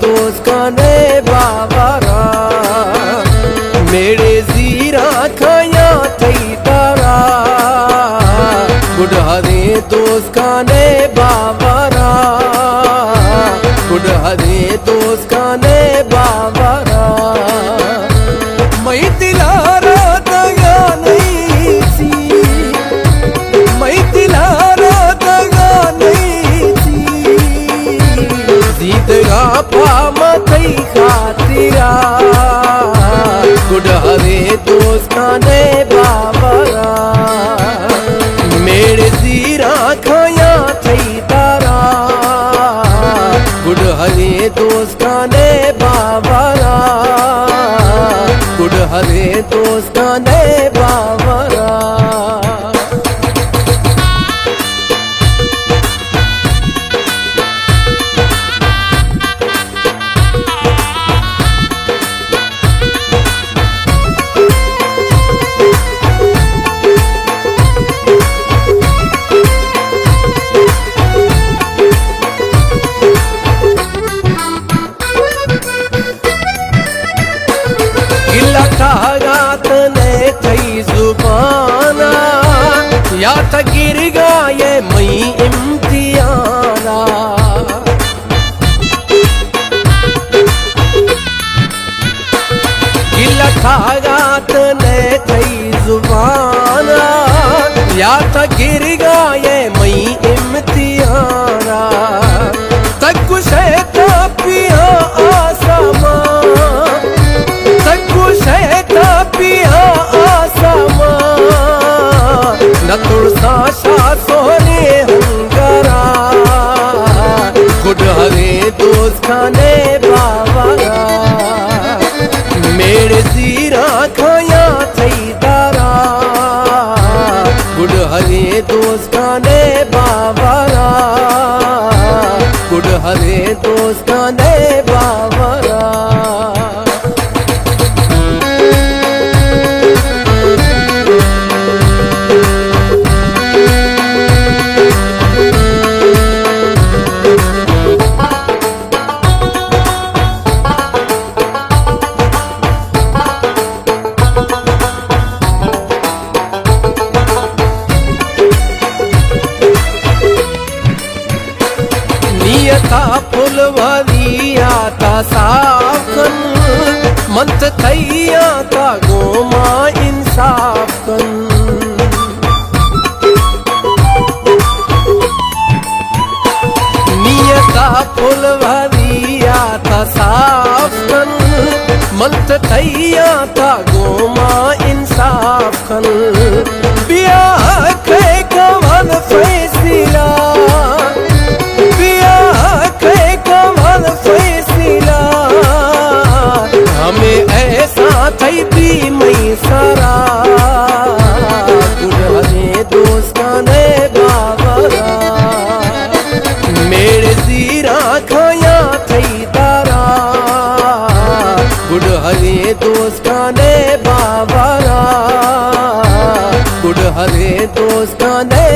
दोस्त काने बाबरा मेरे जीरा खाया थई तारा गुडहरे दोस्त काने बाबरा गुडहरे दोस्त काने बाबरा मैं दिलारा दया नहीं थी मैं दिलारा दया नहीं थी जीतगा पामा थई खातिरा गुडहरे दोस्त काने बाबरा मेरे जीरा खाया थई तारा गुडहरे दोस्त काने बाबरा गुडहरे दोस्त काने बाबरा ने थई जुबाना या त गिर गए मई इम्तियाना गिला ठागात ने थई जुबाना या त गिर गए मई इम्तियाना तक कुछ है पिया आसमा पिया आसमा न तुड़सा शाह सोने हंगरा गुडहरे दोस्त काने बाबरा मेरे जीरा खाया थई तारा गुडहरे दोस्त काने बाबरा गुडहरे दोस्त काने बाबरा फुलवरिया ता साफन मंत थैया ता गोमा इंसाफन नियता फुलवरिया ता साफन मंत थैया ता गोमा इंसाफन ब्याह के कवन फैसला हमें ऐसा थई भी मई सरा गुडहरे दोस्त काने बाबरा मेरे जीरा खाया थई तारा गुडहरे दोस्त काने बाबरा गुडहरे दोस्त काने